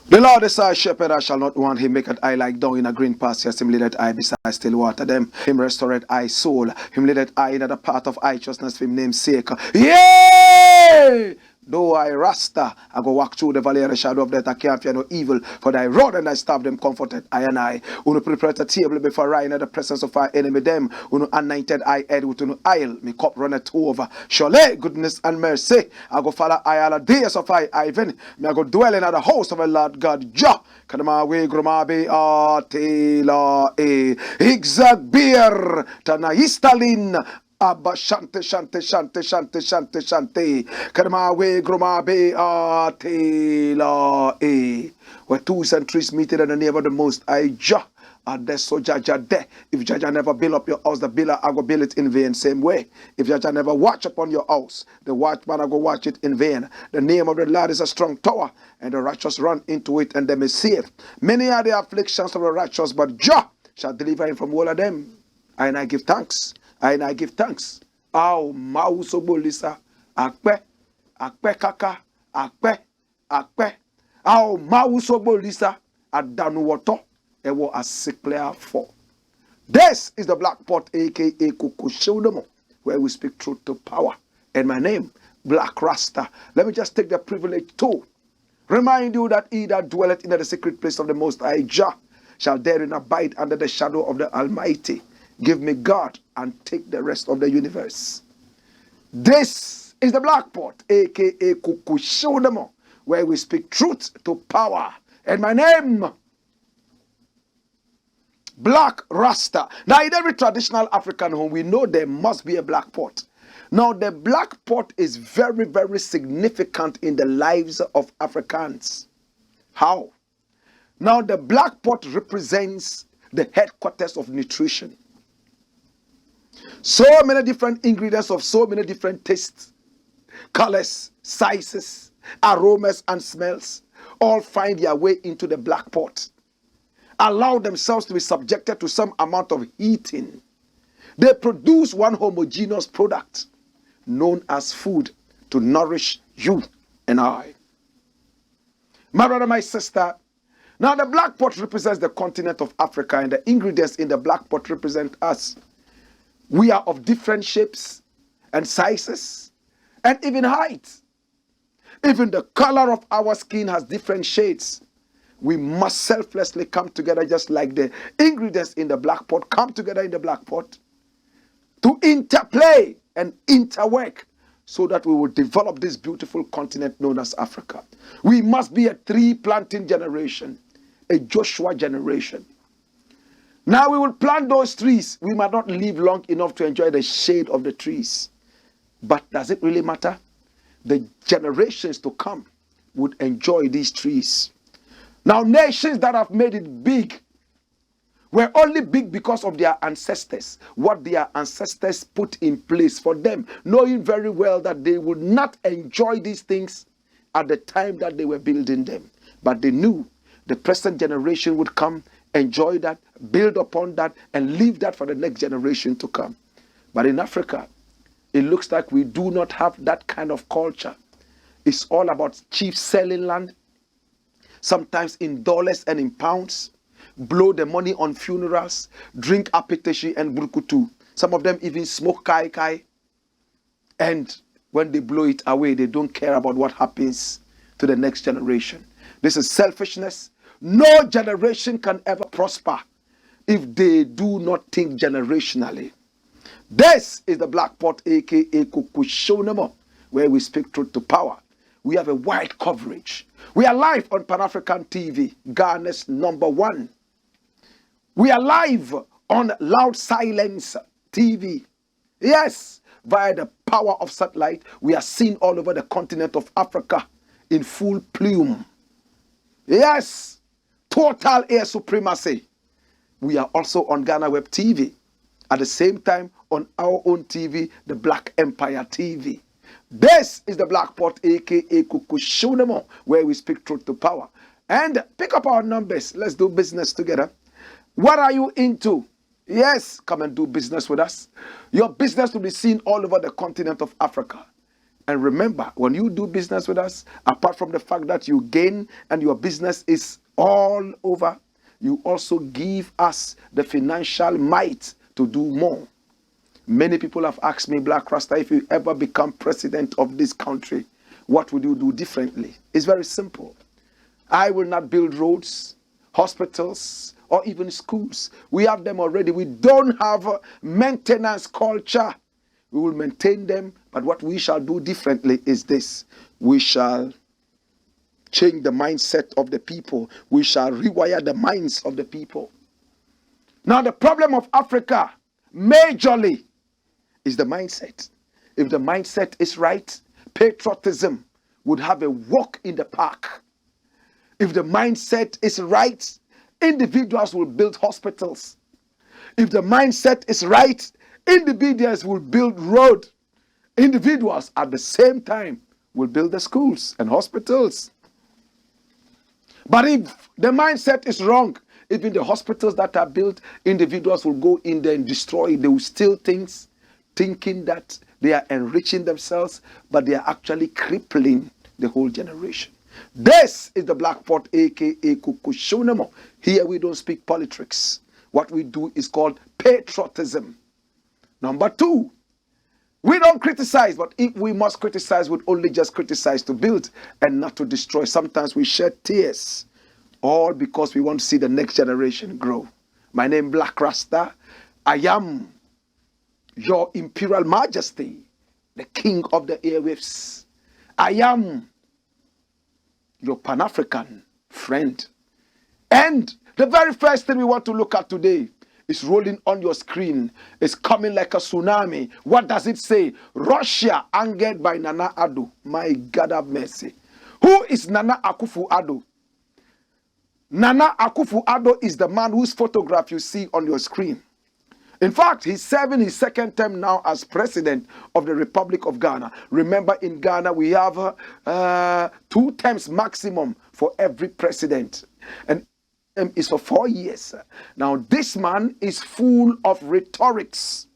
The Lord is our shepherd, I shall not want. Him maketh I like down in a green pasture. Him leadeth I beside still water. Them him restoreth I soul. Him leadeth I in the path of righteousness for him name's sake. Yea! Though I rasta, I go walk through the valley of the shadow of death. I can't fear no evil, for thy rod and thy staff them comforted I and I. Uno prepare a table before I in the presence of our enemy them. Uno anointed I head with uno oil. My cup runneth over. Surely goodness and mercy. I go follow I all the days of I Ivan. Me I go dwell in the house of the Lord God Jah. Kadama we grumabe atela e. Igzag beer tana histalin. Abba shante shante shante shante shante shante Kadama we grumabe atela e. Where twos and threes meet in the name of the Most High Jah. And that's so Jaja there. If Jaja never build up your house, the builder I go build it in vain. Same way. If Jaja never watch upon your house, the watchman I go watch it in vain. The name of the Lord is a strong tower, and the righteous run into it, and they may save. Many are the afflictions of the righteous, but Jah shall deliver him from all of them. And I give thanks. And I give thanks. Aw mauso bolisa akpe akpe kaka akpe akpe. Aw mauso bolisa adanu wato. Ewo asikler for. This is the Black Pot, aka Kukushodomo, where we speak truth to power. And my name, Blakk Rasta. Let me just take the privilege to remind you that he that dwelleth in the secret place of the Most High Jah shall therein abide under the shadow of the Almighty. Give me God and take the rest of the universe. This is the Black Pot, aka Kukushodomo, where we speak truth to power. And my name, Blakk Rasta. Now, in every traditional African home, we know there must be a black pot. Now, the black pot is very, very significant in the lives of Africans. How? Now, the black pot represents the headquarters of nutrition. So many different ingredients of so many different tastes, colors, sizes, aromas, and smells all find their way into the black pot. Allow themselves to be subjected to some amount of heating. They produce one homogeneous product known as food to nourish you and I. My brother, my sister, now the black pot represents the continent of Africa, and the ingredients in the black pot represent us. We are of different shapes and sizes and even heights. Even the color of our skin has different shades. We must selflessly come together just like the ingredients in the black pot come together in the black pot to interplay and interwork so that we will develop this beautiful continent known as Africa. We must be a tree planting generation, a Joshua generation. Now we will plant those trees. We might not live long enough to enjoy the shade of the trees. But does it really matter? The generations to come would enjoy these trees. Now, nations that have made it big were only big because of their ancestors, what their ancestors put in place for them, knowing very well that they would not enjoy these things at the time that they were building them. But they knew the present generation would come, enjoy that, build upon that, and leave that for the next generation to come. But in Africa, it looks like we do not have that kind of culture. It's all about chief selling land, sometimes in dollars and in pounds, blow the money on funerals, drink apiteshi and burkutu. Some of them even smoke kai kai. And when they blow it away, they don't care about what happens to the next generation. This is selfishness. No generation can ever prosper if they do not think generationally. This is the Black Pot, aka Kukushonemo, where we speak truth to power. We have a wide coverage. We are live on Pan-African TV, Ghana's #1. We are live on Loud Silence TV. Yes, via the power of satellite, we are seen all over the continent of Africa in full plume. Yes, total air supremacy. We are also on Ghana Web TV. At the same time, on our own TV, the Black Empire TV. This is the Black Pot, aka Kukushonemo, where we speak truth to power. And pick up our numbers. Let's do business together. What are you into? Yes, come and do business with us. Your business will be seen all over the continent of Africa. And remember, when you do business with us, apart from the fact that you gain and your business is all over, you also give us the financial might to do more. Many people have asked me, Blakk RASTA, if you ever become president of this country, what would you do differently? It's very simple. I will not build roads, hospitals, or even schools. We have them already. We don't have a maintenance culture. We will maintain them, but what we shall do differently is this. We shall change the mindset of the people. We shall rewire the minds of the people. Now, the problem of Africa, majorly, is the mindset. If the mindset is right, patriotism would have a walk in the park. If the mindset is right, individuals will build hospitals. If the mindset is right, individuals will build road. Individuals at the same time will build the schools and hospitals. But if the mindset is wrong, even the hospitals that are built, individuals will go in there and destroy. They will steal things, thinking that they are enriching themselves, but they are actually crippling the whole generation. This is the Black Pot, aka Kukushonemo. Here we don't speak politics. What we do is called patriotism. Number 2, we don't criticize, but if we must criticize, we'd only just criticize to build and not to destroy. Sometimes we shed tears, all because we want to see the next generation grow. My name is Blakk RASTA. I am your Imperial Majesty, the King of the airwaves. I am your Pan-African friend. And the very first thing we want to look at today is rolling on your screen. It's coming like a tsunami. What does it say? Russia angered by Nana Addo. My God have mercy. Who is Nana Akufo-Addo? Nana Akufo-Addo is the man whose photograph you see on your screen. In fact, he's serving his second term now as president of the Republic of Ghana. Remember, in Ghana, we have 2 terms maximum for every president. And is for 4 years. Now, this man is full of rhetorics.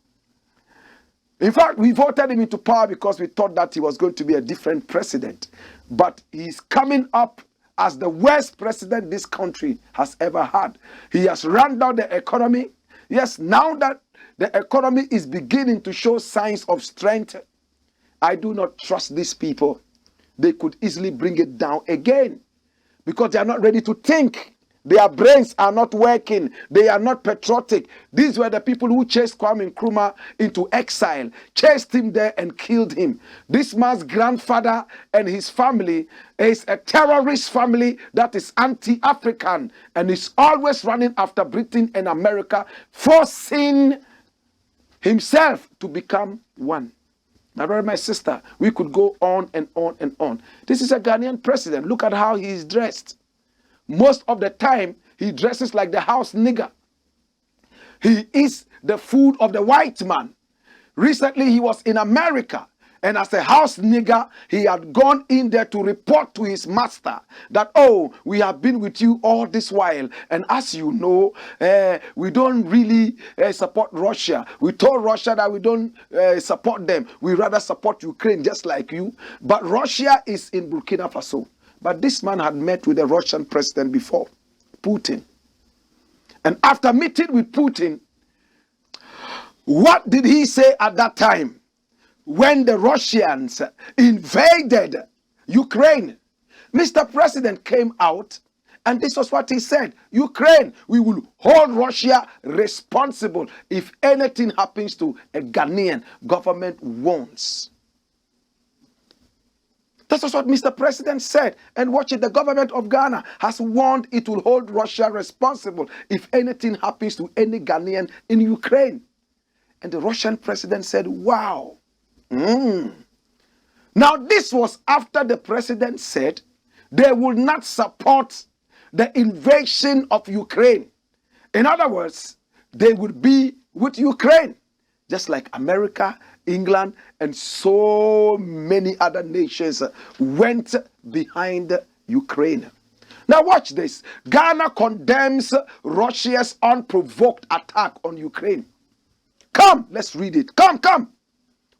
In fact, we voted him into power because we thought that he was going to be a different president. But he's coming up as the worst president this country has ever had. He has run down the economy. Yes, now that the economy is beginning to show signs of strength, I do not trust these people. They could easily bring it down again because they are not ready to think. Their brains are not working. They are not patriotic. These were the people who chased Kwame Nkrumah into exile, chased him there and killed him. This man's grandfather and his family is a terrorist family that is anti-African and is always running after Britain and America, forcing himself to become one. My brother, my sister, we could go on and on and on. This is a Ghanaian president. Look at how he is dressed. Most of the time, he dresses like the house nigger. He is the food of the white man. Recently, he was in America, and as a house nigger, he had gone in there to report to his master that, oh, we have been with you all this while. And as you know, we don't really support Russia. We told Russia that we don't support them. We rather support Ukraine just like you. But Russia is in Burkina Faso. But this man had met with the Russian president before, Putin. And after meeting with Putin, what did he say at that time? When the Russians invaded Ukraine, Mr. President came out And this was what he said. Ukraine, we will hold Russia responsible if anything happens to a Ghanaian. Government warns. That was what Mr. President said. And watch it, the government of Ghana has warned it will hold Russia responsible if anything happens to any Ghanaian in Ukraine. And the Russian president said, wow. Now this was after the president said they will not support the invasion of Ukraine. In other words, they would be with Ukraine, just like America, England, and so many other nations went behind Ukraine. Now watch this. Ghana condemns Russia's unprovoked attack on Ukraine. Come, let's read it. Come.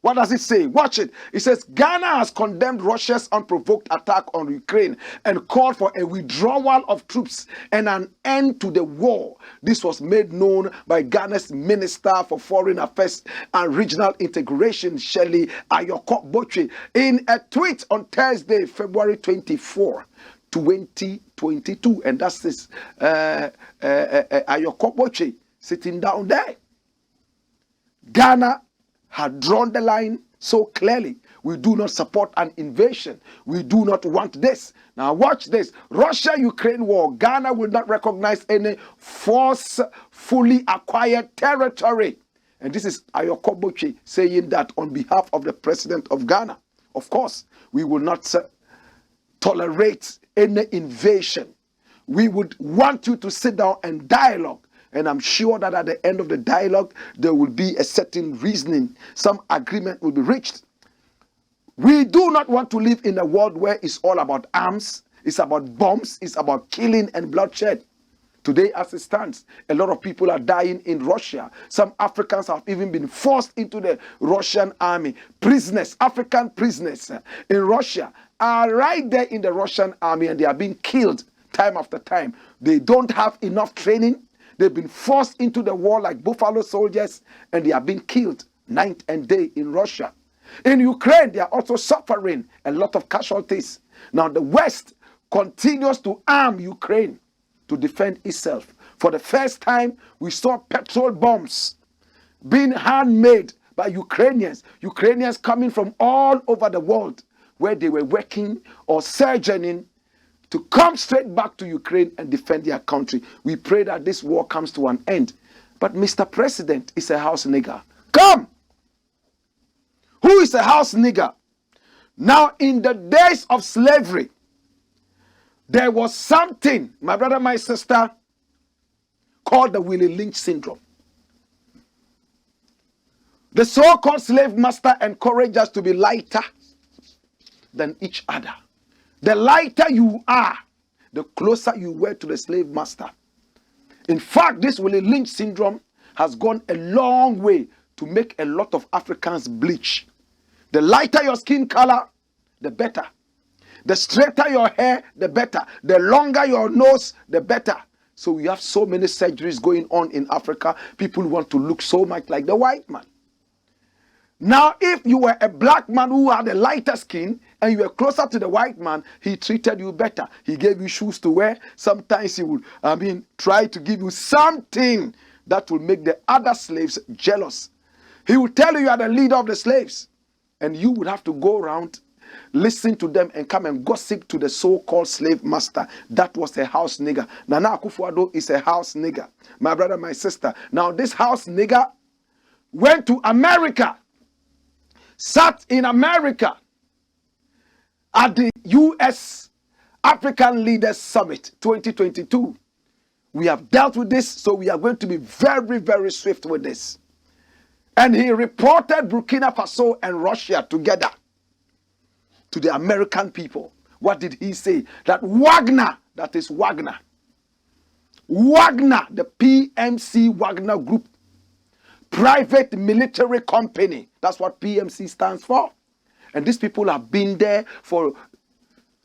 What does it say? Watch it. It says, Ghana has condemned Russia's unprovoked attack on Ukraine and called for a withdrawal of troops and an end to the war. This was made known by Ghana's Minister for Foreign Affairs and Regional Integration, Shirley Ayokor-Botchwey, in a tweet on Thursday, February 24, 2022. And that's this Ayokor-Botchwey sitting down there. Ghana had drawn the line so clearly. We do not support an invasion. We do not want this. Now watch this. Russia-Ukraine war. Ghana will not recognize any forcefully acquired territory. And this is Ayokor-Botchwey saying that on behalf of the president of Ghana. Of course, we will not tolerate any invasion. We would want you to sit down and dialogue. And I'm sure that at the end of the dialogue, there will be a certain reasoning. Some agreement will be reached. We do not want to live in a world where it's all about arms. It's about bombs. It's about killing and bloodshed. Today, as it stands, a lot of people are dying in Russia. Some Africans have even been forced into the Russian army. Prisoners, African prisoners in Russia are right there in the Russian army, and they are being killed time after time. They don't have enough training. They've been forced into the war like buffalo soldiers, and they are being killed night and day in Russia. In Ukraine, they are also suffering a lot of casualties. Now, the West continues to arm Ukraine to defend itself. For the first time, we saw petrol bombs being handmade by Ukrainians. Ukrainians coming from all over the world where they were working or sojourning to come straight back to Ukraine and defend their country. We pray that this war comes to an end. But Mr. President is a house nigger. Come! Who is a house nigger? Now, in the days of slavery, there was something, my brother, my sister, called the Willie Lynch syndrome. The so-called slave master encouraged us to be lighter than each other. The lighter you are, the closer you were to the slave master. In fact, this Willie Lynch syndrome has gone a long way to make a lot of Africans bleach. The lighter your skin color, the better. The straighter your hair, the better. The longer your nose, the better. So we have so many surgeries going on in Africa. People want to look so much like the white man. Now, if you were a black man who had a lighter skin and you were closer to the white man, he treated you better. He gave you shoes to wear. Sometimes he would, try to give you something that will make the other slaves jealous. He would tell you you are the leader of the slaves. And you would have to go around, listen to them, and come and gossip to the so-called slave master. That was a house nigger. Nana Akufo-Addo is a house nigger. My brother, my sister. Now, this house nigger went to America, sat in America at the U.S. African Leaders Summit 2022. We have dealt with this, so we are going to be very, very swift with this. And he reported Burkina Faso and Russia together to the American people. What did he say? That Wagner, that is Wagner, the PMC Wagner Group, private military company. That's what PMC stands for. And these people have been there for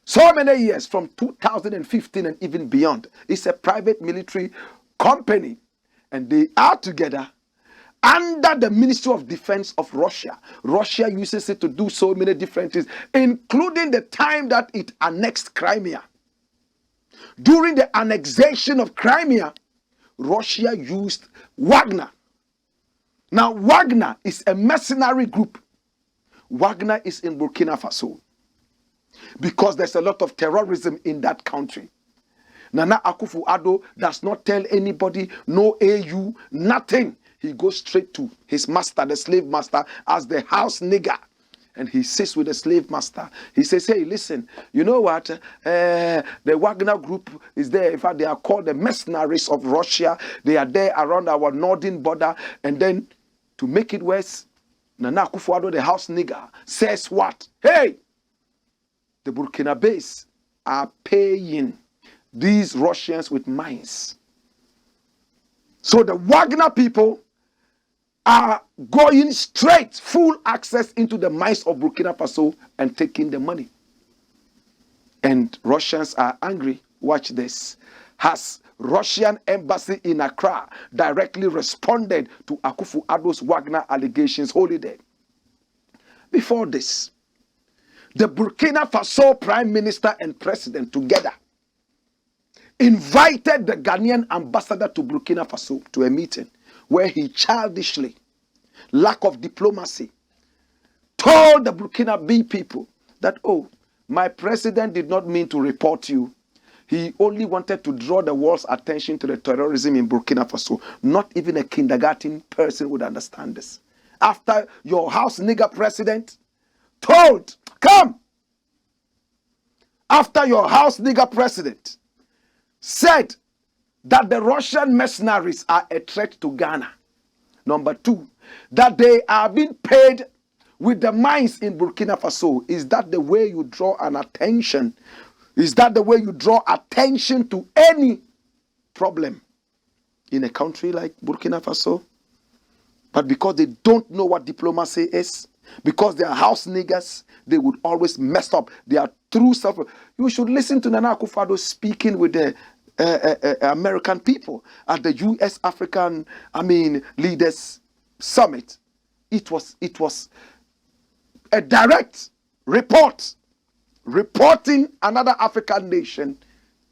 so many years, from 2015 and even beyond. It's a private military company. And they are together under the Ministry of Defense of Russia. Russia uses it to do so many different things, including the time that it annexed Crimea. During the annexation of Crimea, Russia used Wagner. Now, Wagner is a mercenary group. Wagner is in Burkina Faso because there's a lot of terrorism in that country. Nana Akufo-Addo does not tell anybody, no AU, nothing. He goes straight to his master, the slave master, as the house nigger. And he sits with the slave master. He says, hey, listen, you know what? The Wagner group is there. In fact, they are called the mercenaries of Russia. They are there around our northern border. And then, to make it worse, Nana Akufo-Addo, the house nigger, says what? Hey, the Burkinabes are paying these Russians with mines. So the Wagner people are going straight, full access into the mines of Burkina Faso and taking the money. And Russians are angry. Watch this. Has Russian embassy in Accra directly responded to Akufo-Addo's Wagner allegations? Hold it there. Before this, the Burkina Faso Prime Minister and President together invited the Ghanaian ambassador to Burkina Faso to a meeting where he childishly, lack of diplomacy, told the Burkinabe people that, oh, my president did not mean to report you. He only wanted to draw the world's attention to the terrorism in Burkina Faso. Not even a kindergarten person would understand this. After your house nigger president told, come, after your house nigger president said that the Russian mercenaries are a threat to Ghana. Number two, that they are being paid with the mines in Burkina Faso. Is that the way you draw an attention? Is that the way you draw attention to any problem in a country like Burkina Faso? But because they don't know what diplomacy is, because they are house niggers, they would always mess up. They are true self. You should listen to Nana Akufo-Addo speaking with the American people at the U.S. African, Leaders Summit. It was a direct report, reporting another African nation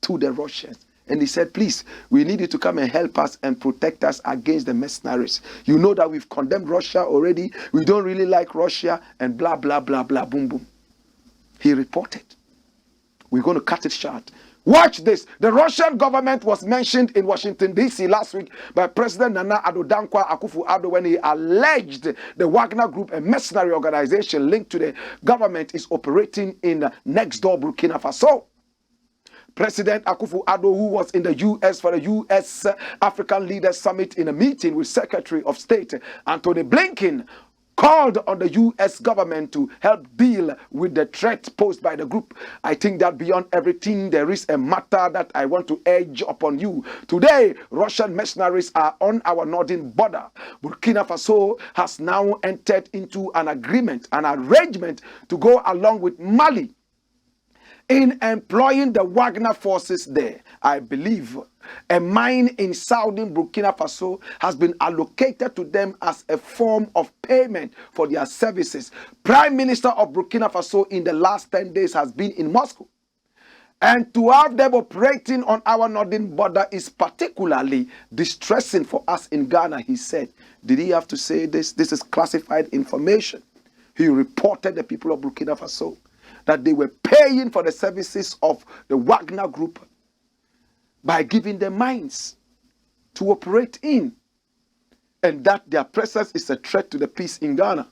to the Russians. And he said, please, we need you to come and help us and protect us against the mercenaries. You know that we've condemned Russia already. We don't really like Russia and blah, blah, blah, blah, boom, boom. He reported. We're going to cut it short. Watch this. The Russian government was mentioned in Washington, D.C. last week by President Nana Akufo-Addo when he alleged the Wagner Group, a mercenary organization linked to the government, is operating in next door Burkina Faso. President Akufo-Addo, who was in the U.S. for the U.S. African Leaders Summit in a meeting with Secretary of State Antony Blinken, called on the U.S. government to help deal with the threat posed by the group. I think that beyond everything, there is a matter that I want to urge upon you. Today, Russian mercenaries are on our northern border. Burkina Faso has now entered into an agreement, an arrangement to go along with Mali in employing the Wagner forces there. I believe a mine in southern Burkina Faso has been allocated to them as a form of payment for their services. Prime Minister of Burkina Faso in the last 10 days has been in Moscow. And to have them operating on our northern border is particularly distressing for us in Ghana, he said. Did he have to say this? This is classified information. He reported the people of Burkina Faso that they were paying for the services of the Wagner Group by giving them mines to operate in, and that their presence is a threat to the peace in Ghana.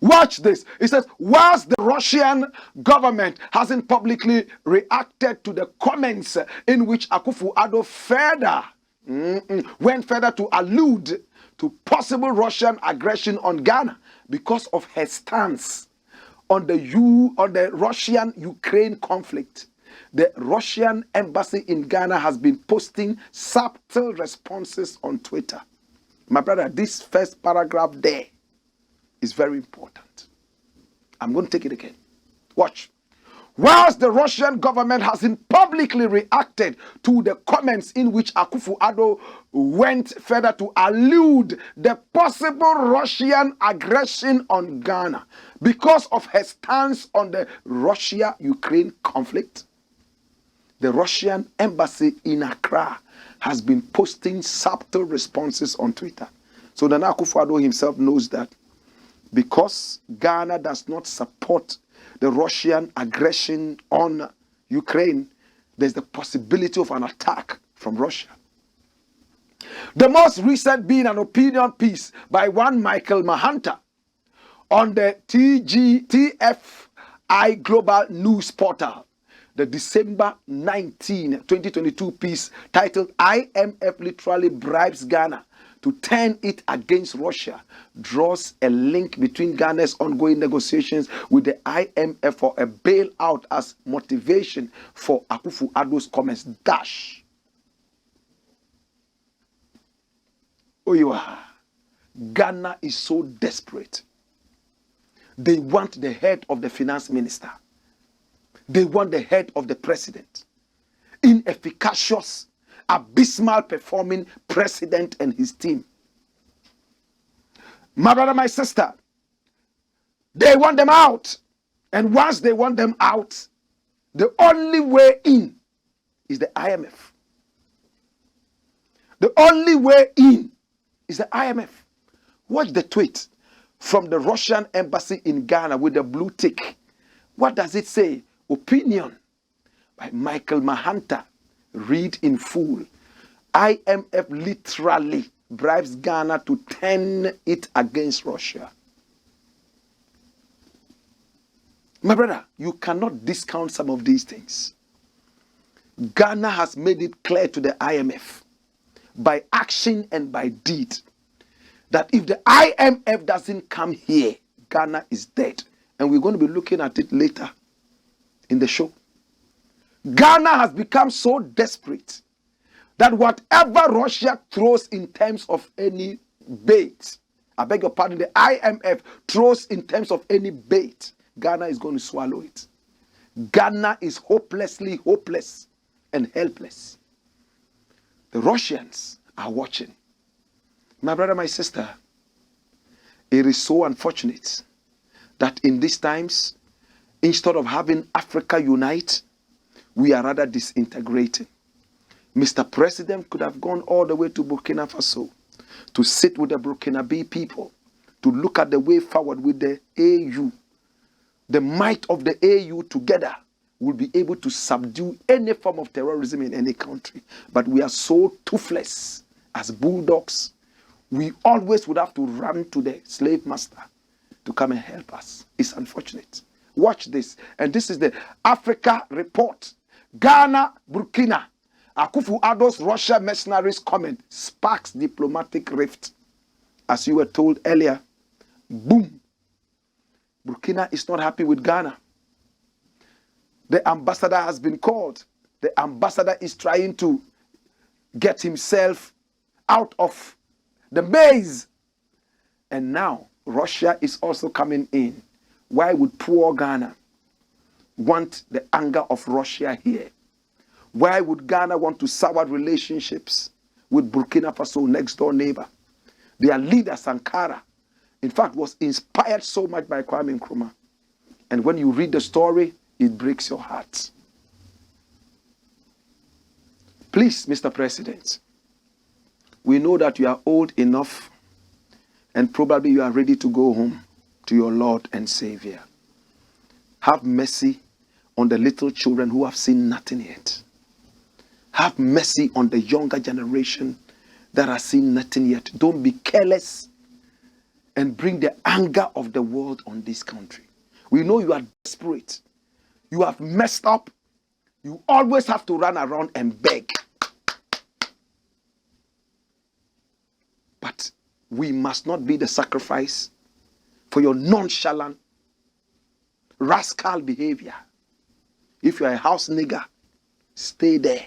Watch this. It says, whilst the Russian government hasn't publicly reacted to the comments in which Akufo-Addo went further to allude to possible Russian aggression on Ghana because of her stance on the Russian-Ukraine conflict. The Russian embassy in Ghana has been posting subtle responses on Twitter. My brother, this first paragraph there is very important. I'm going to take it again. Watch. Whilst the Russian government hasn't publicly reacted to the comments in which Akufo-Addo went further to allude the possible Russian aggression on Ghana because of her stance on the Russia-Ukraine conflict, the Russian embassy in Accra has been posting subtle responses on Twitter. So Nana Akufo-Addo himself knows that because Ghana does not support the Russian aggression on Ukraine, there's the possibility of an attack from Russia. The most recent being an opinion piece by one Michael Mahanta on the TFI Global News Portal. The December 19, 2022 piece titled IMF Literally Bribes Ghana to Turn It Against Russia draws a link between Ghana's ongoing negotiations with the IMF for a bailout as motivation for Akufo-Addo's comments. Dash. Oh, you are. Ghana is so desperate. They want the head of the finance minister. They want the head of the president. Inefficacious, abysmal performing president and his team. My brother, my sister, they want them out. And once they want them out, the only way in is the IMF. The only way in is the IMF. Watch the tweet from the Russian embassy in Ghana with the blue tick. What does it say? Opinion by Michael Mahanta. Read in full. IMF literally bribes Ghana to turn it against Russia. My brother, you cannot discount some of these things. Ghana has made it clear to the IMF by action and by deed that if the IMF doesn't come here, Ghana is dead. And we're going to be looking at it later in the show. Ghana has become so desperate that whatever Russia throws in terms of any bait, I beg your pardon, the IMF throws in terms of any bait, Ghana is going to swallow it. Ghana is hopelessly hopeless and helpless. The Russians are watching. My brother, my sister, it is so unfortunate that in these times, instead of having Africa unite, we are rather disintegrating. Mr. President could have gone all the way to Burkina Faso to sit with the Burkinabe people, to look at the way forward with the AU. The might of the AU together will be able to subdue any form of terrorism in any country. But we are so toothless as bulldogs. We always would have to run to the slave master to come and help us. It's unfortunate. Watch this. And this is the Africa report. Ghana, Burkina. Akufo-Addo's Russia mercenaries comment sparks diplomatic rift. As you were told earlier, boom. Burkina is not happy with Ghana. The ambassador has been called. The ambassador is trying to get himself out of the maze. And now Russia is also coming in. Why would poor Ghana want the anger of Russia here? Why would Ghana want to sour relationships with Burkina Faso, next door neighbor? Their leader, Sankara, in fact, was inspired so much by Kwame Nkrumah. And when you read the story, it breaks your heart. Please, Mr. President, we know that you are old enough and probably you are ready to go home to your Lord and Savior. Have mercy on the little children who have seen nothing yet. Have mercy on the younger generation that has seen nothing yet. Don't be careless and bring the anger of the world on this country. We know you are desperate. You have messed up. You always have to run around and beg. But we must not be the sacrifice for your nonchalant, rascal behavior. If you are a house nigger, stay there.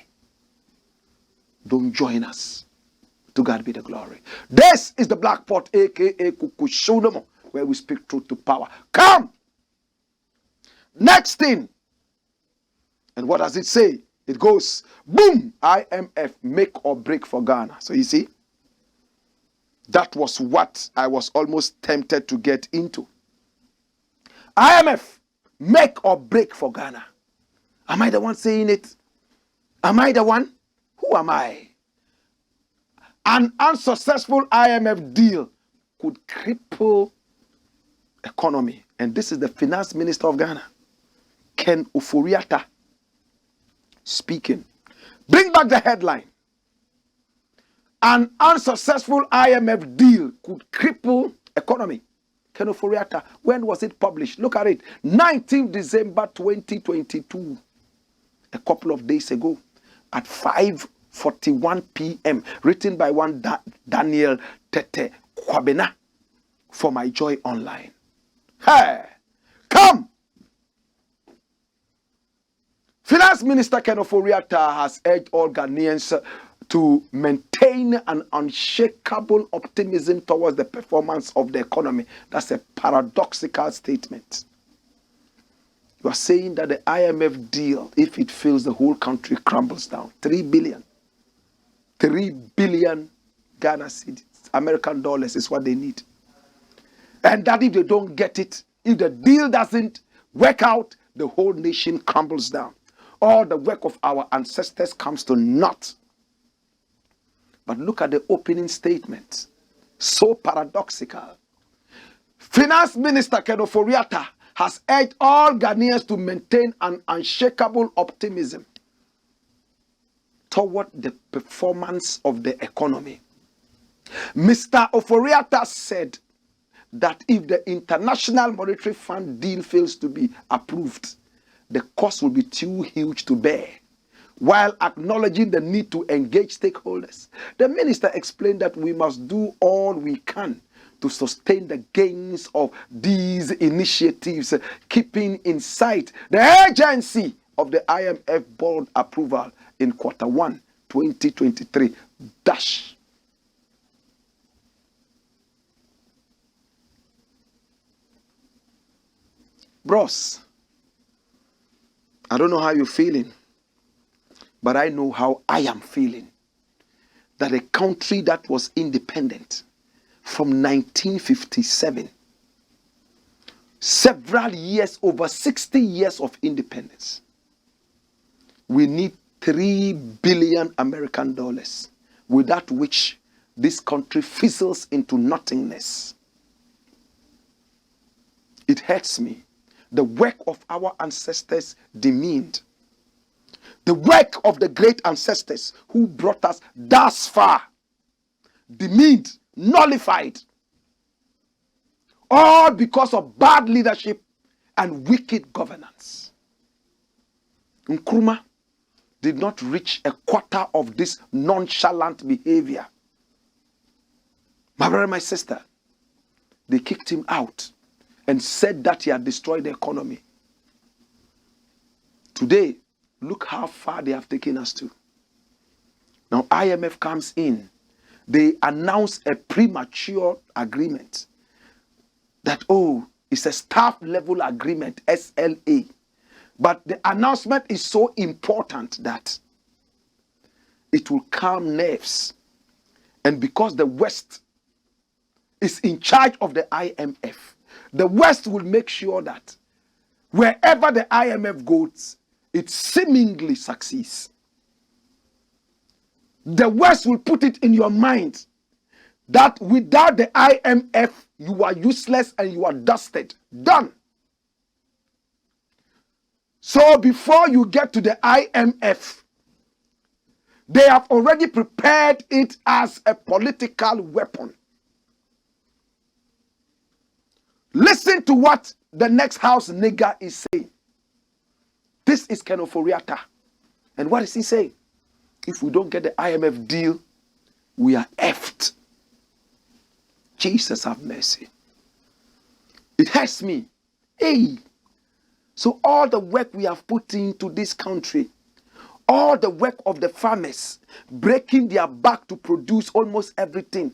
Don't join us. To God be the glory. This is the Black Pot, aka Kukushunomo, where we speak truth to power. Come! Next thing, And what does it say? It goes, boom, IMF, make or break for Ghana. So you see, that was what I was almost tempted to get into. IMF, make or break for Ghana. Am I the one saying it? Am I the one? Who am I? An unsuccessful IMF deal could cripple economy. And this is the finance minister of Ghana, Ken Ofori-Atta, speaking. Bring back the headline. An unsuccessful IMF deal could cripple economy. Ken Ofori-Atta. When was it published? Look at it. 19th December 2022. A couple of days ago at 5:41 p.m. Written by one Daniel Tete Kwabena for My Joy Online. Hey, come! Finance Minister Ken Ofori-Atta has urged all Ghanaians to maintain an unshakable optimism towards the performance of the economy. That's a paradoxical statement. You are saying that the IMF deal, if it fails, the whole country crumbles down. 3 billion. 3 billion Ghana cedis, American dollars is what they need. And that if they don't get it, if the deal doesn't work out, the whole nation crumbles down. All the work of our ancestors comes to naught. But look at the opening statement. So paradoxical. Finance Minister Ken Ofori-Atta has urged all Ghanaians to maintain an unshakable optimism toward the performance of the economy. Mr. Ofori-Atta said that if the International Monetary Fund deal fails to be approved, the cost will be too huge to bear. While acknowledging the need to engage stakeholders, the minister explained that we must do all we can to sustain the gains of these initiatives, keeping in sight the urgency of the IMF board approval in Q1 2023. Bros, I don't know how you're feeling, but I know how I am feeling. That a country that was independent from 1957, several years, over 60 years of independence, we need 3 billion American dollars, without which this country fizzles into nothingness. It hurts me. The work of our ancestors demeaned. The work of the great ancestors who brought us thus far demeaned, nullified. All because of bad leadership and wicked governance. Nkrumah did not reach a quarter of this nonchalant behavior. My brother, my sister, they kicked him out and said that he had destroyed the economy. Today, look how far they have taken us to. Now IMF comes in. They announce a premature agreement that, oh, it's a staff level agreement, SLA. But the announcement is so important that it will calm nerves. And because the West is in charge of the IMF, the West will make sure that wherever the IMF goes, it seemingly succeeds. The West will put it in your mind that without the IMF, you are useless and you are dusted. Done. So before you get to the IMF, they have already prepared it as a political weapon. Listen to what the next house nigger is saying. This is Ken Ofori-Atta. And what is he saying? If we don't get the IMF deal, we are effed. Jesus have mercy. It hurts me. Hey. So all the work we have put into this country, all the work of the farmers, breaking their back to produce almost everything.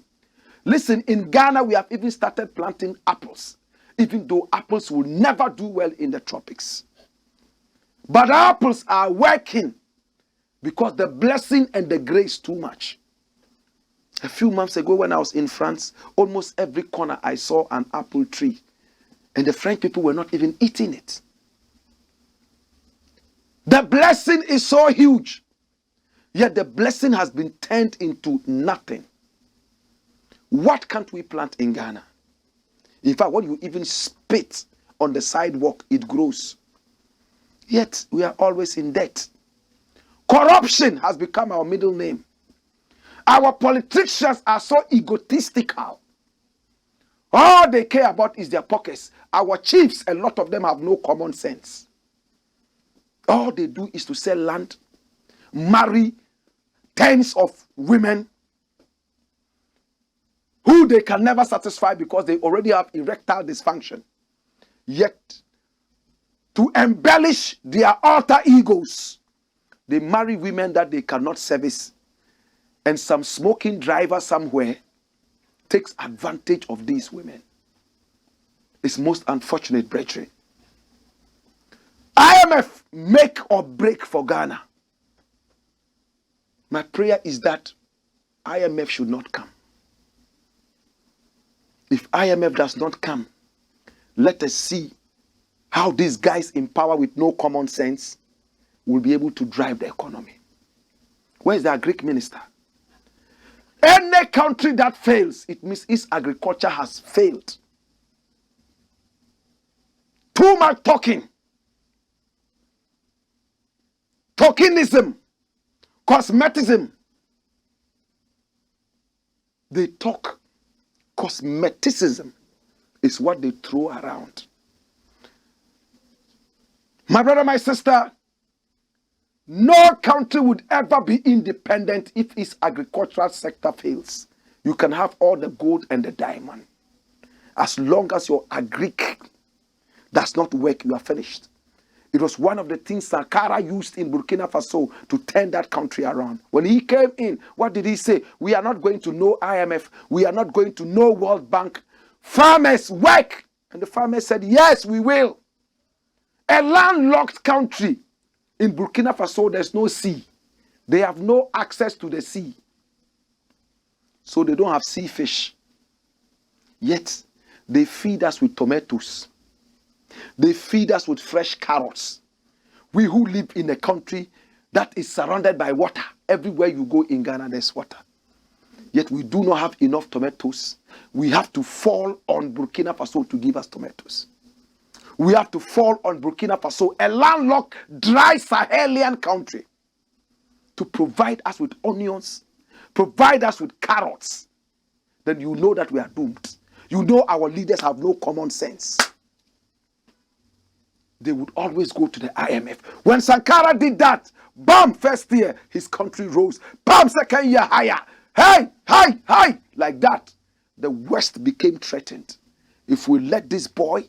Listen, in Ghana, we have even started planting apples, even though apples will never do well in the tropics. But apples are working because the blessing and the grace too much. A few months ago when I was in France, almost every corner I saw an apple tree. And the French people were not even eating it. The blessing is so huge. Yet the blessing has been turned into nothing. What can't we plant in Ghana? In fact, when you even spit on the sidewalk, it grows. Yet we are always in debt. Corruption has become our middle name. Our politicians are so egotistical. All they care about is their pockets. Our chiefs, a lot of them have no common sense. All they do is to sell land, marry tens of women who they can never satisfy because they already have erectile dysfunction. Yet, to embellish their alter egos, they marry women that they cannot service. And some smoking driver somewhere takes advantage of these women. It's most unfortunate, brethren. IMF make or break for Ghana. My prayer is that IMF should not come. If IMF does not come, let us see how these guys in power with no common sense will be able to drive the economy. Where's the Greek minister? Any country that fails, it means its agriculture has failed. Too much talking. Tokenism. Cosmeticism. They talk. Cosmeticism is what they throw around. My brother, my sister, no country would ever be independent if its agricultural sector fails. You can have all the gold and the diamond. As long as your agric does not work, you are finished. It was one of the things Sankara used in Burkina Faso to turn that country around. When he came in, what did he say? We are not going to know IMF. We are not going to know World Bank. Farmers work. And the farmers said, yes, we will. A landlocked country. In Burkina Faso, there's no sea. They have no access to the sea. So they don't have sea fish. Yet, they feed us with tomatoes. They feed us with fresh carrots. We who live in a country that is surrounded by water. Everywhere you go in Ghana, there's water. Yet we do not have enough tomatoes. We have to fall on Burkina Faso to give us tomatoes. We have to fall on Burkina Faso, a landlocked, dry Sahelian country, to provide us with onions, provide us with carrots. Then you know that we are doomed. You know our leaders have no common sense. They would always go to the IMF. When Sankara did that, bam, first year, his country rose. Bam, second year, higher. Hey, hi, hi, like that. The West became threatened. If we let this boy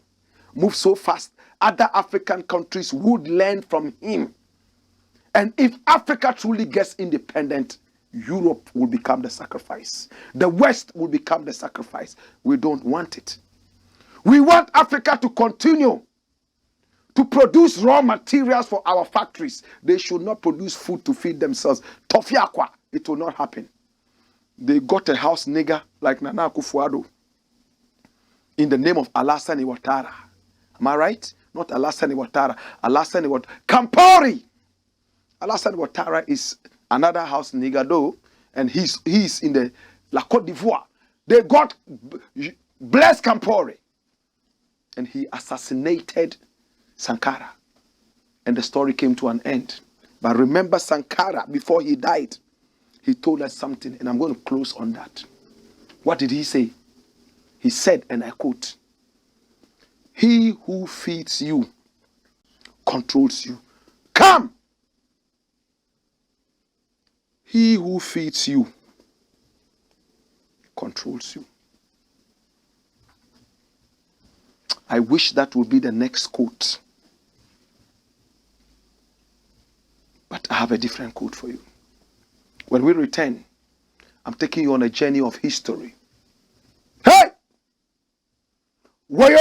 move so fast, other African countries would learn from him. And if Africa truly gets independent, Europe will become the sacrifice. The West will become the sacrifice. We don't want it. We want Africa to continue to produce raw materials for our factories. They should not produce food to feed themselves. Tofiakwa, it will not happen. They got a house nigger like Nana Akufo-Addo in the name of Alassane Ouattara. Am I right? Not Alassane Ouattara. Alassane Ouattara. Kampori! Alassane Ouattara is another house nigger though, and he's in the La Côte d'Ivoire. They got Blaise Compaoré, and he assassinated Sankara, and the story came to an end. But remember Sankara, before he died, he told us something, and I'm going to close on that. What did he say? He said, and I quote, "He who feeds you controls you. Come! He who feeds you controls you." I wish that would be the next quote. But I have a different quote for you. When we return, I'm taking you on a journey of history. Hey! Wayo!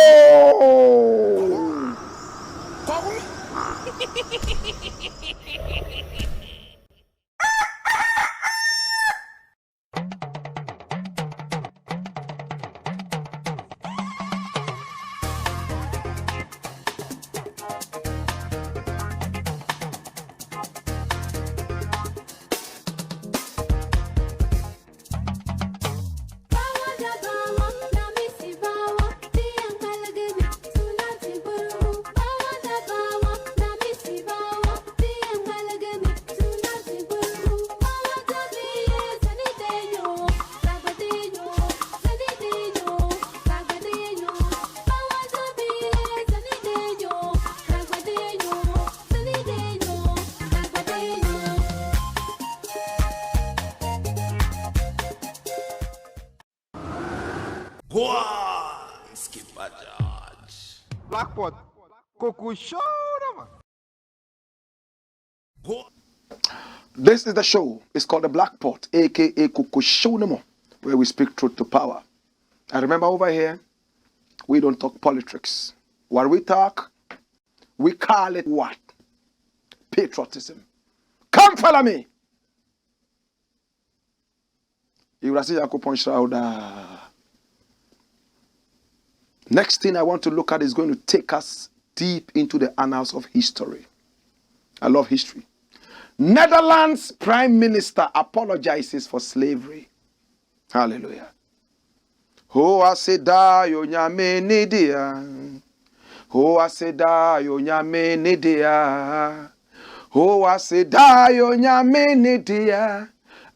Blackpot. Coco show, man. This is the show. It's called the Blakk Pot, aka Kukushonemo, where we speak truth to power. And remember over here, we don't talk politics. What we talk, we call it what? Patriotism. Come follow me. Next thing I want to look at is going to take us deep into the annals of history. I love history. Netherlands Prime Minister apologizes for slavery. Hallelujah. Ho aseda yo nyame nidia. Ho aseda yo nyame nidia. Ho aseda yo nyame nidia.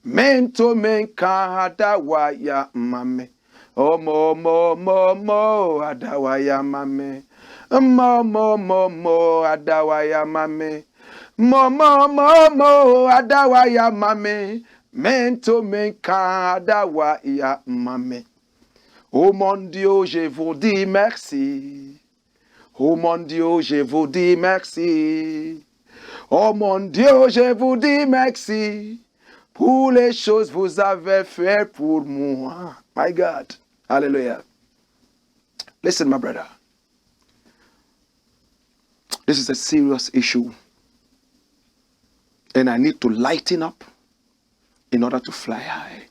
Mento menka hadawa ya mame. Oh mo adawaya mame. Mo adawaya mame. Mo adawaya mame. Mento menka adawaya mame. Oh mon Dieu, je vous dis merci. Oh mon Dieu, je vous dis merci. Oh mon Dieu, je vous dis merci pour les choses que vous avez fait pour moi. My God. Hallelujah. Listen, my brother. This is a serious issue. And I need to lighten up in order to fly high.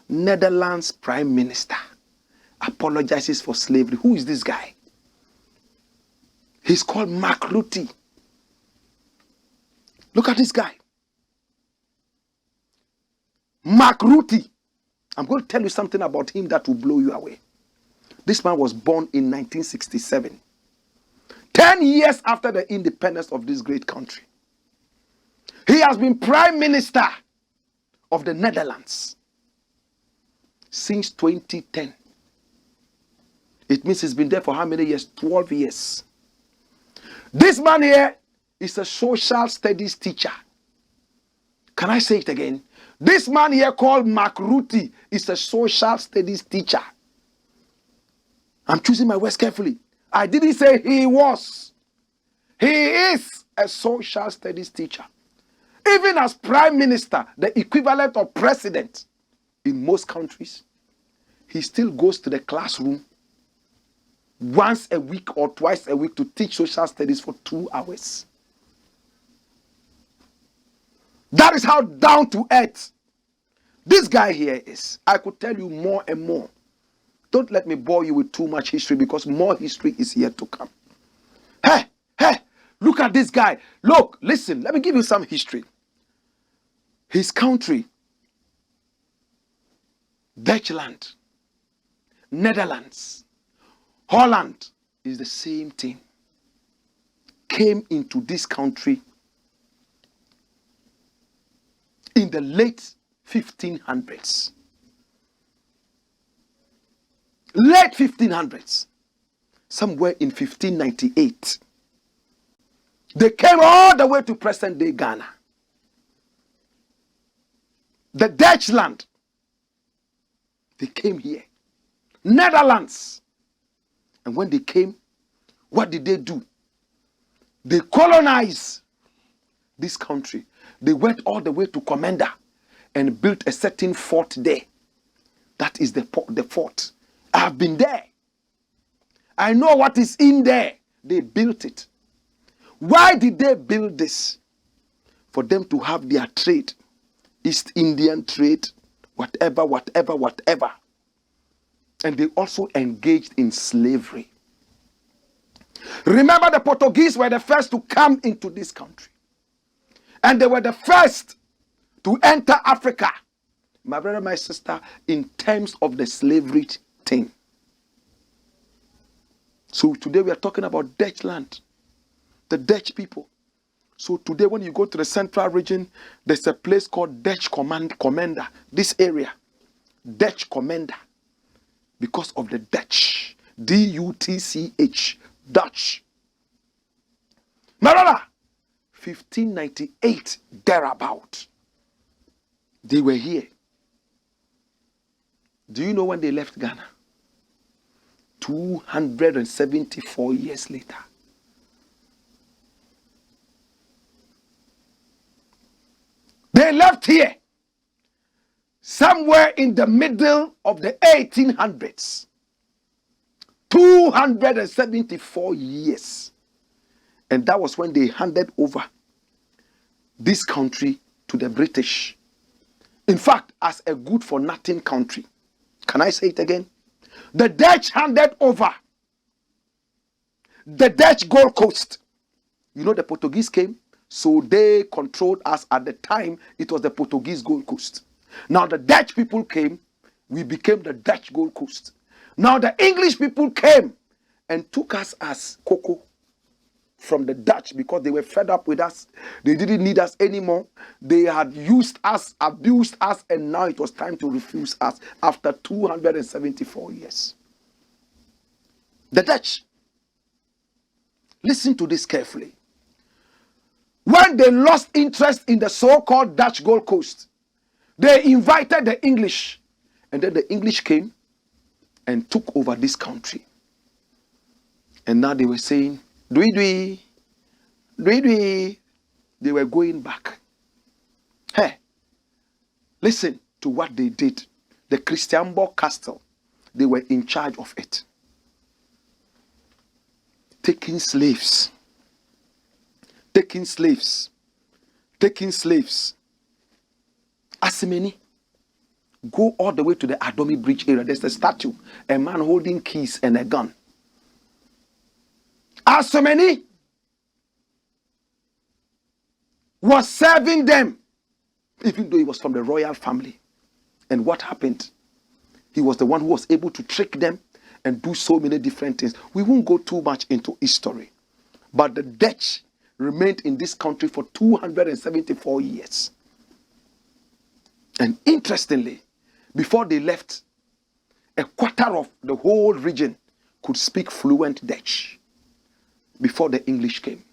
Netherlands Prime Minister apologizes for slavery. Who is this guy? He's called Mark Rutte. Look at this guy. Mark Rutte. I'm going to tell you something about him that will blow you away. This man was born in 1967. 10 years after the independence of this great country. He has been Prime Minister of the Netherlands since 2010. It means he's been there for how many years? 12 years. This man here is a social studies teacher. Can I say it again? This man here called Mark Rutte is a social studies teacher. I'm choosing my words carefully. I didn't say he was. He is a social studies teacher. Even as Prime Minister, the equivalent of president in most countries, he still goes to the classroom once a week or twice a week to teach social studies for 2 hours. That is how down to earth this guy here is. I could tell you more and more. Don't let me bore you with too much history because more history is yet to come. Hey, look at this guy. Look, listen, let me give you some history. His country, Dutchland, Netherlands, Holland is the same thing. Came into this country in the late 1500s. Late 1500s. Somewhere in 1598. They came all the way to present day Ghana. The Dutchland. They came here. Netherlands. And when they came, what did they do? They colonized this country. They went all the way to Commander and built a certain fort there. That is the fort. I have been there. I know what is in there. They built it. Why did they build this? For them to have their trade, East Indian trade, whatever. And they also engaged in slavery. Remember, the Portuguese were the first to come into this country. And they were the first to enter Africa, my brother, my sister, in terms of the slavery thing. So today we are talking about Dutch land, the Dutch people. So today when you go to the central region, there's a place called Dutch Commander. This area, Dutch Commander, because of the Dutch. D-U-T-C-H, Dutch. My brother, 1598, thereabout, they were here. Do you know when they left Ghana? 274 years later. They left here somewhere in the middle of the 1800s. 274 years. And that was when they handed over this country to the British. In fact, as a good for nothing country. Can I say it again? The Dutch handed over the Dutch Gold Coast. You know, the Portuguese came, so they controlled us. At the time, it was the Portuguese Gold Coast. Now the Dutch people came, we became the Dutch Gold Coast. Now the English people came and took us as cocoa from the Dutch because they were fed up with us. They didn't need us anymore. They had used us, abused us, and now it was time to refuse us after 274 years. The Dutch, listen to this carefully. When they lost interest in the so-called Dutch Gold Coast, they invited the English, and then the English came and took over this country. And now they were saying, Dwee. They were going back. Hey, listen to what they did. The Christianborg Castle, they were in charge of it. Taking slaves. As many. Go all the way to the Addo Bridge area. There's a statue, a man holding keys and a gun. As many was serving them, even though he was from the royal family. And what happened? He was the one who was able to trick them and do so many different things. We won't go too much into history. But the Dutch remained in this country for 274 years. And interestingly, before they left, a quarter of the whole region could speak fluent Dutch before the English came.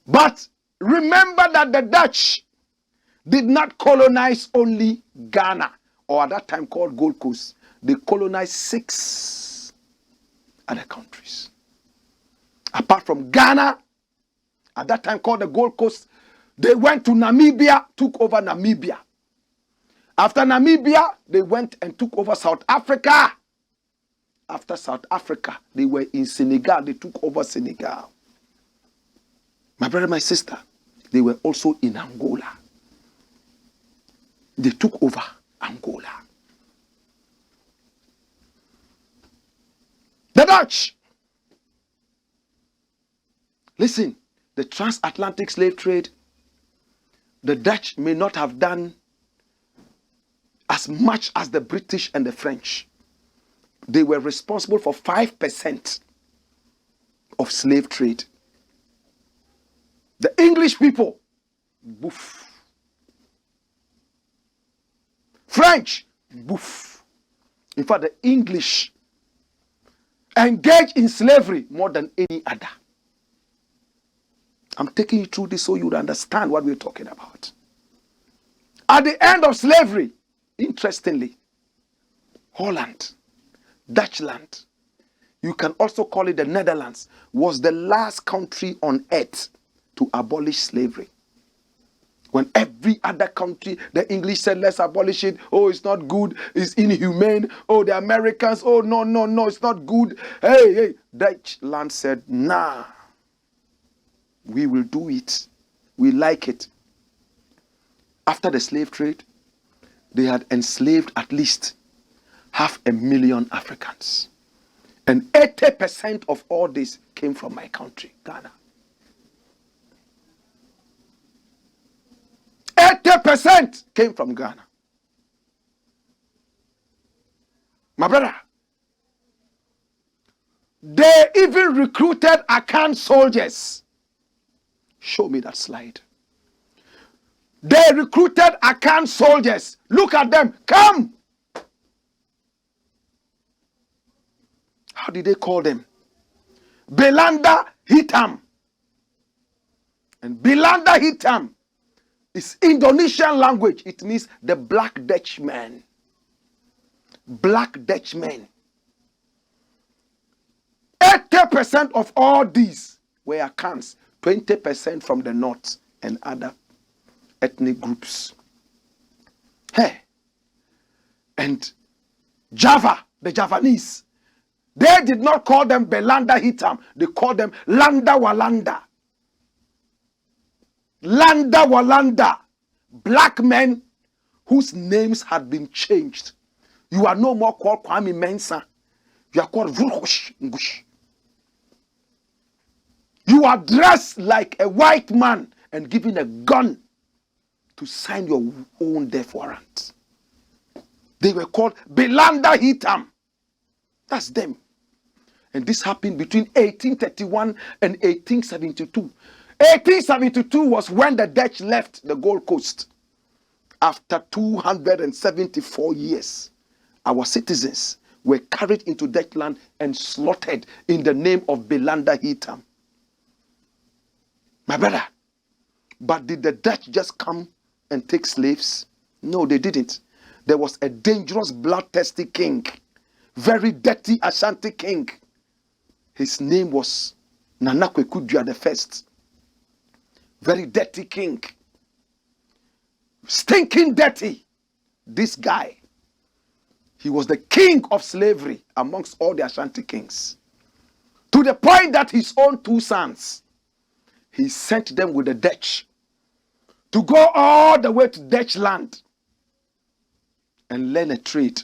But remember that the Dutch did not colonize only Ghana, or at that time called Gold Coast. They colonized 6 other countries. Apart from Ghana, at that time called the Gold Coast, they went to Namibia, took over Namibia. After Namibia, they went and took over South Africa. After South Africa, they were in Senegal. They took over Senegal. My brother, my sister, they were also in Angola. They took over Angola. The Dutch. Listen, the transatlantic slave trade, the Dutch may not have done as much as the British and the French. They were responsible for 5% of slave trade. The English people, boof. French, boof. In fact, the English engaged in slavery more than any other. I'm taking you through this so you would understand what we're talking about. At the end of slavery, interestingly, Holland, Dutchland, you can also call it the Netherlands, was the last country on earth to abolish slavery. When every other country, the English said, let's abolish it. Oh, it's not good. It's inhumane. Oh, the Americans, oh, no, no, no, it's not good. Hey, Dutch land said, nah, we will do it. We like it. After the slave trade, they had enslaved at least 500,000 Africans. And 80% of all this came from my country, Ghana. 80% came from Ghana. My brother, they even recruited Akan soldiers. Show me that slide. They recruited Akan soldiers. Look at them. Come. How did they call them? Belanda Hitam. And Belanda Hitam is Indonesian language. It means the black Dutchman. Black Dutchman. 80% of all these were Akans. 20% from the north and other ethnic groups. Hey. And Java, the Javanese, they did not call them Belanda Hitam. They called them Landa Walanda. Landa Walanda. Black men whose names had been changed. You are no more called Kwame Mensah. You are called Vurush Ngush. You are dressed like a white man and given a gun to sign your own death warrant. They were called Belanda Hitam. That's them. And this happened between 1831 and 1872. 1872 was when the Dutch left the Gold Coast. After 274 years, our citizens were carried into Dutch land and slaughtered in the name of Belanda Hitam. My brother, but did the Dutch just come and take slaves? No, they didn't. There was a dangerous, bloodthirsty king, very dirty Ashanti king. His name was Nana Kwekudua the First. Very dirty king. Stinking dirty. This guy, he was the king of slavery amongst all the Ashanti kings. To the point that his own two sons, he sent them with the Dutch to go all the way to Dutch land and learn a trade.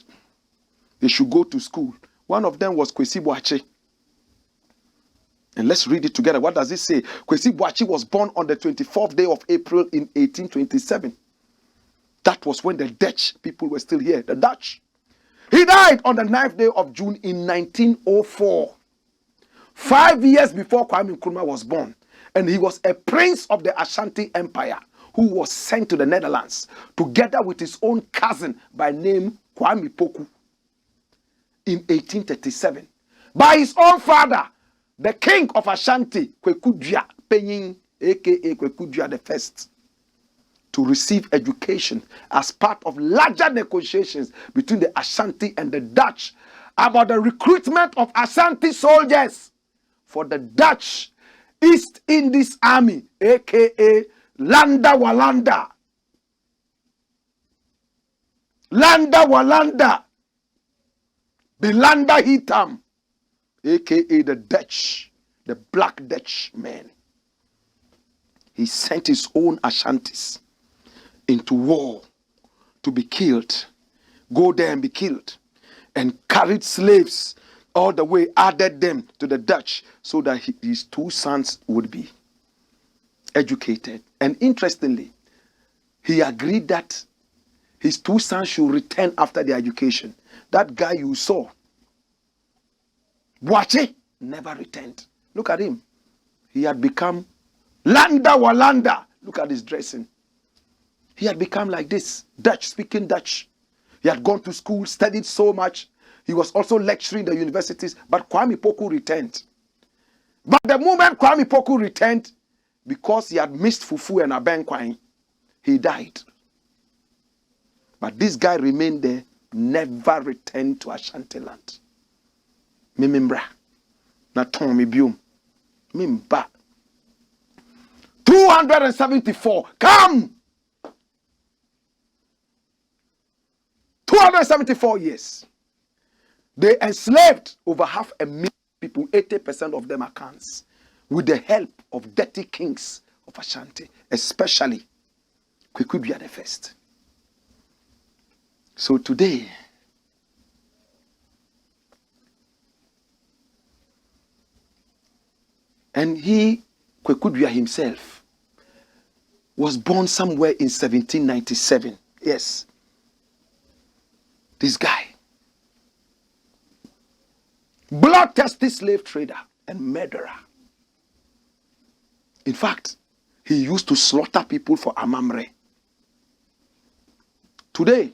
They should go to school. One of them was Kwesi Boakye. And let's read it together. What does it say? Kwesi Boakye was born on the 24th day of April in 1827. That was when the Dutch people were still here, the Dutch. He died on the 9th day of June in 1904. 5 years before Kwame Nkrumah was born. And he was a prince of the Ashanti Empire who was sent to the Netherlands together with his own cousin by name Kwame Poku in 1837. By his own father, the king of Ashanti, Kwekudua Penyin, aka Kwekudua the First, to receive education as part of larger negotiations between the Ashanti and the Dutch about the recruitment of Ashanti soldiers for the Dutch East Indies Army, aka Landa Walanda. Landa Walanda. Belanda Hitam, aka the Dutch, the black Dutch man. He sent his own Ashantis into war to be killed, go there and be killed, and carried slaves all the way, added them to the Dutch so that his two sons would be educated. And interestingly, he agreed that his two sons should return after their education. That guy you saw, Boakye, never returned. Look at him. He had become Landa Walanda. Look at his dressing. He had become like this, Dutch, speaking Dutch. He had gone to school, studied so much. He was also lecturing the universities, but Kwame Poku returned. But the moment Kwame Poku returned, because he had missed Fufu and Abenkwine, he died. But this guy remained there, never returned to Ashanti land. Mimimbra. Na Tommy Bium. Mimba. 274. Come! 174 years. They enslaved over 500,000 people, 80% of them are Khans, with the help of dirty kings of Ashanti, especially Kwekubia the First. So today, and Kwekubia himself, was born somewhere in 1797. Yes. This guy. Bloodthirsty slave trader and murderer. In fact, he used to slaughter people for amamre. Today,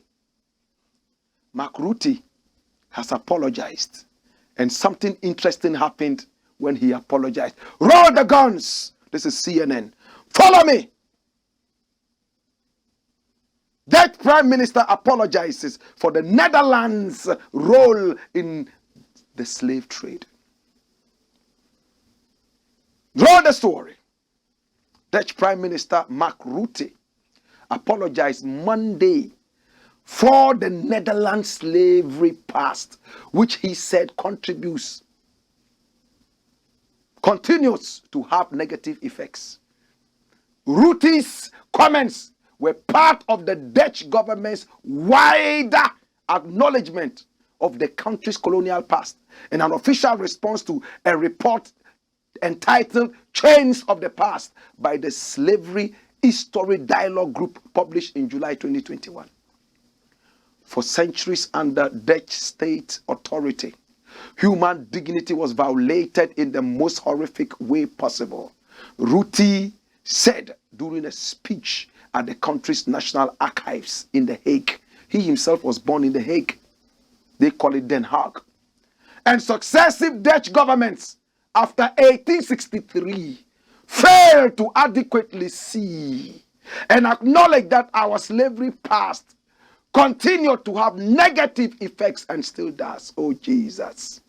Makruti has apologized, and something interesting happened when he apologized. Roll the guns. This is CNN. Follow me. That Prime Minister apologizes for the Netherlands' role in the slave trade. Roll the story. Dutch Prime Minister Mark Rutte apologized Monday for the Netherlands slavery past, which he said continues to have negative effects. Rutte's comments were part of the Dutch government's wider acknowledgement of the country's colonial past in an official response to a report entitled Chains of the Past by the Slavery History Dialogue Group, published in July 2021. For centuries under Dutch state authority, human dignity was violated in the most horrific way possible. Rutte said during a speech at the country's National Archives in The Hague. He himself was born in The Hague. They call it Den Haag. And successive Dutch governments after 1863 failed to adequately see and acknowledge that our slavery past continued to have negative effects and still does. Oh Jesus.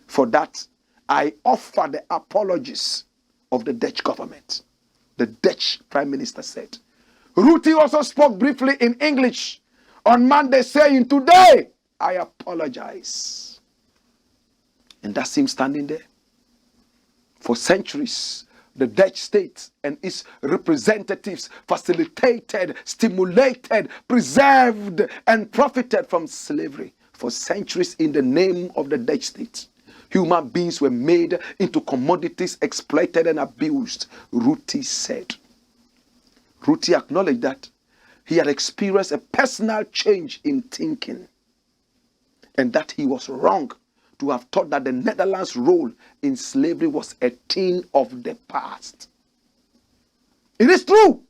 For that, I offer the apologies of the Dutch government. The Dutch Prime Minister said. Rutte also spoke briefly in English on Monday, saying, "Today, I apologize." And that's him standing there. For centuries, the Dutch state and its representatives facilitated, stimulated, preserved, and profited from slavery. For centuries, in the name of the Dutch state, human beings were made into commodities, exploited and abused, Rutte said. Rutte acknowledged that he had experienced a personal change in thinking and that he was wrong to have thought that the Netherlands' role in slavery was a thing of the past. It is true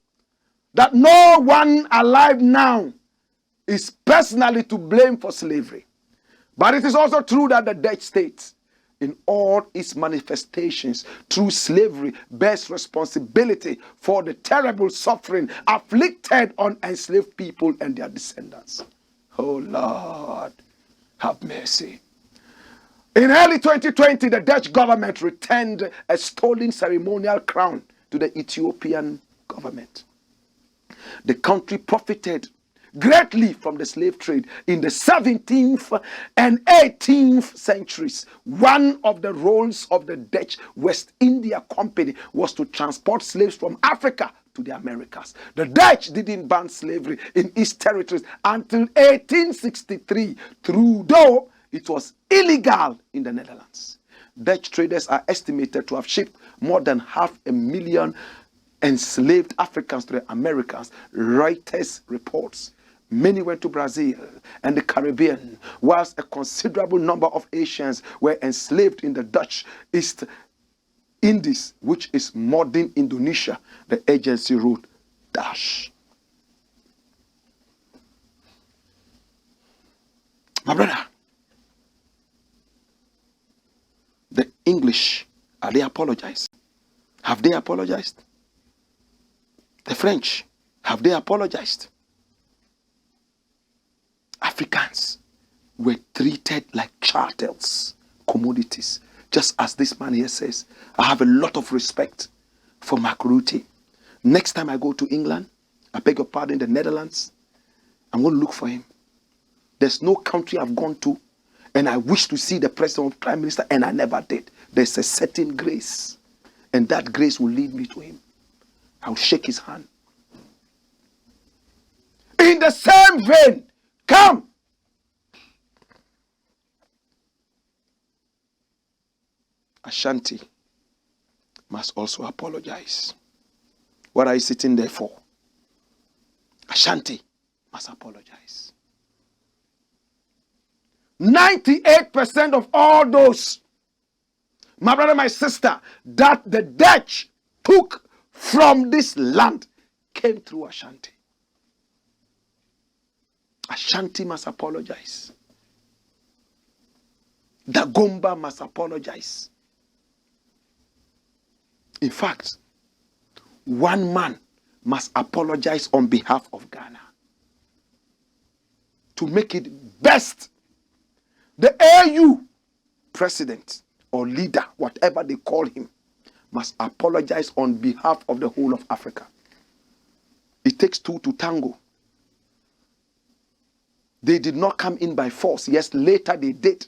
that no one alive now is personally to blame for slavery. But it is also true that the Dutch state, in all its manifestations through slavery, bears responsibility for the terrible suffering afflicted on enslaved people and their descendants. Oh Lord, have mercy. In early 2020, the Dutch government returned a stolen ceremonial crown to the Ethiopian government. The country profited greatly from the slave trade in the 17th and 18th centuries. One of the roles of the Dutch West India Company was to transport slaves from Africa to the Americas. The Dutch didn't ban slavery in its territories until 1863, though it was illegal in the Netherlands. Dutch traders are estimated to have shipped more than 500,000 enslaved Africans to the Americas. Reuters reports many went to Brazil and the Caribbean, whilst a considerable number of Asians were enslaved in the Dutch East Indies, which is modern Indonesia, the agency wrote. My brother, the English, are they apologized? Have they apologized? The French, have they apologized? Africans were treated like chattels, commodities. Just as this man here says, I have a lot of respect for Mark Rutte. Next time I go to England, I beg your pardon, the Netherlands, I'm going to look for him. There's no country I've gone to and I wish to see the president or prime minister and I never did. There's a certain grace, and that grace will lead me to him. I'll shake his hand. In the same vein, come. Ashanti must also apologize. What are you sitting there for? Ashanti must apologize. 98% of all those, my brother, my sister, that the Dutch took from this land came through Ashanti. Ashanti must apologize. Dagomba must apologize. In fact, one man must apologize on behalf of Ghana to make it best. The AU president or leader, whatever they call him, must apologize on behalf of the whole of Africa. It takes two to tango. They did not come in by force. Yes, later they did.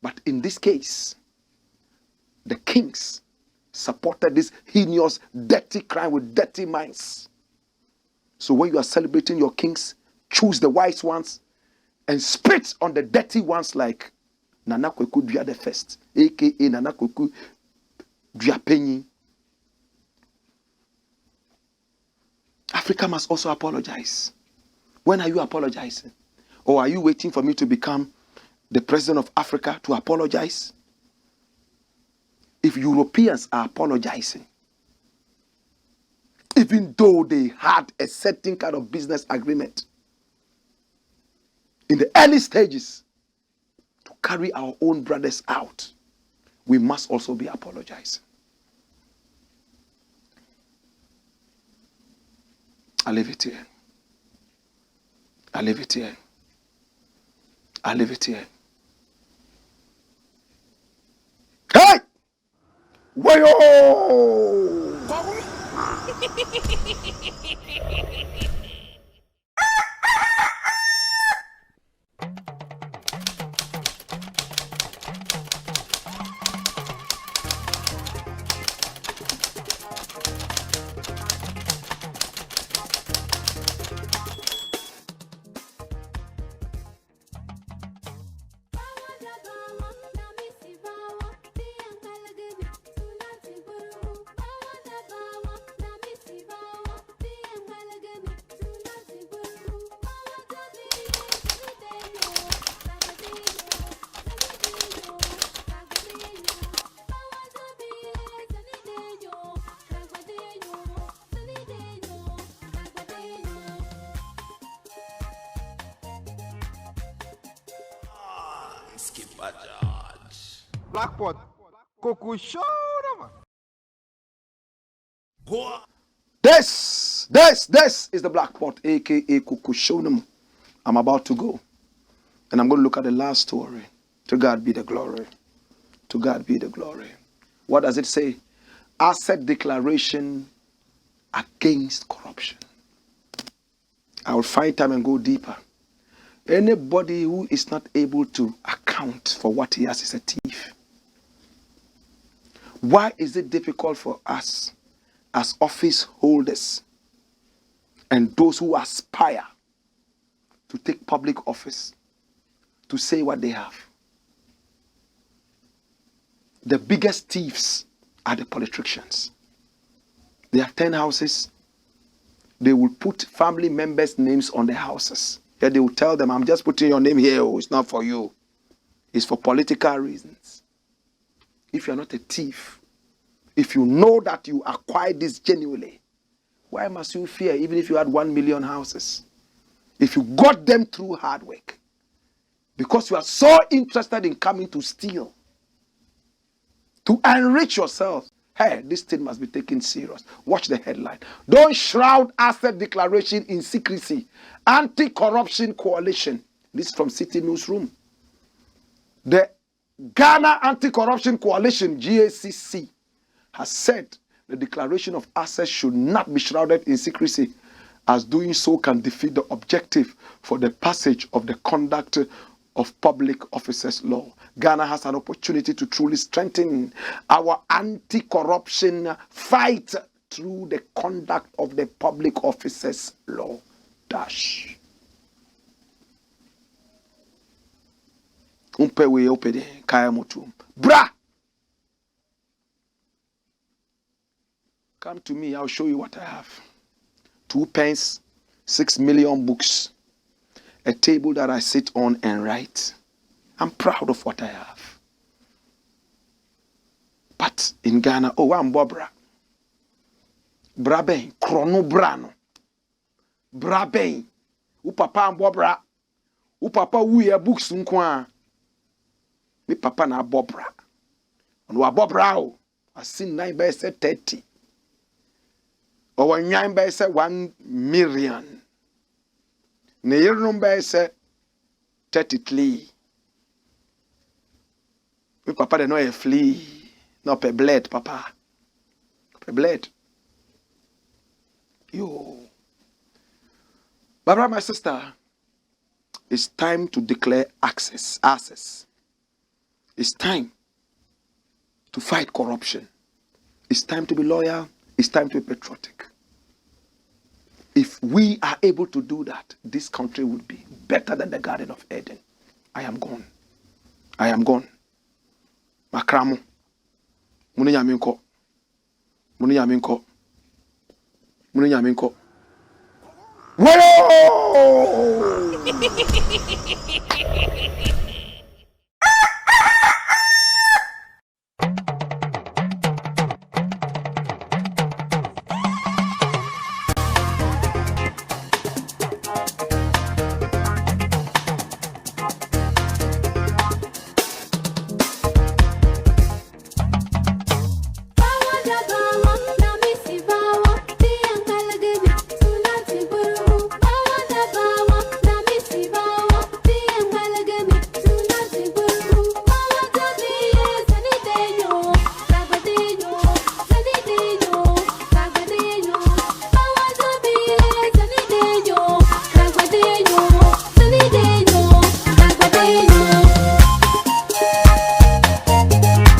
But in this case, the kings supported this heinous, dirty crime with dirty minds. So when you are celebrating your kings, choose the wise ones and spit on the dirty ones like Nana Kweku Dua the First, aka Nana Kweku Dua Penyi. Africa must also apologize. When are you apologizing? Or are you waiting for me to become the president of Africa to apologize? If Europeans are apologizing, even though they had a certain kind of business agreement in the early stages to carry our own brothers out, we must also be apologizing. I leave it here. I leave it here. I leave it here. Hey! Wayo! Blakk, Coco show man. This is the Black Pot, aka Kukushonum. I'm about to go. And I'm going to look at the last story. To God be the glory. To God be the glory. What does it say? Asset declaration against corruption. I will find time and go deeper. Anybody who is not able to account for what he has is a thief. Why is it difficult for us as office holders and those who aspire to take public office to say what they have? The biggest thieves are the politicians. They have 10 houses. They will put family members' names on the houses. Then they will tell them, I'm just putting your name here. Oh, it's not for you. It's for political reasons. If you're not a thief, if you know that you acquired this genuinely, why must you fear even if you had 1 million houses? If you got them through hard work. Because you are so interested in coming to steal, to enrich yourself. Hey, this thing must be taken serious. Watch the headline. Don't shroud asset declaration in secrecy. Anti-corruption coalition. This is from City Newsroom. The Ghana Anti-Corruption Coalition, GACC, has said the declaration of assets should not be shrouded in secrecy as doing so can defeat the objective for the passage of the Conduct of Public Officers Law. Ghana has an opportunity to truly strengthen our anti-corruption fight through the conduct of the Public Officers Law. Dash. Umpewe opede kaya mutu. Bra! Come to me, I'll show you what I have. 2 pens, 6 million books, a table that I sit on and write. I'm proud of what I have. But in Ghana, oh, I'm Bobra. Braben, Chrono Brano. Braben, u papa and Bobra. U papa we books nkwa. Me papa na Bobra. On wa Bobra, I seen 9 by 30. Or 9 by 1 million. Ne yerum by 33. Me papa de no a flea. No pe bled, papa. Pe bled. Yo. Barbara, my sister, it's time to declare access. It's time to fight corruption. It's time to be loyal. It's time to be patriotic. If we are able to do that, this country would be better than the Garden of Eden. I am gone. I am gone. Makramo. Muni yaminko. Muni yaminko. Muni yaminko. Whoa!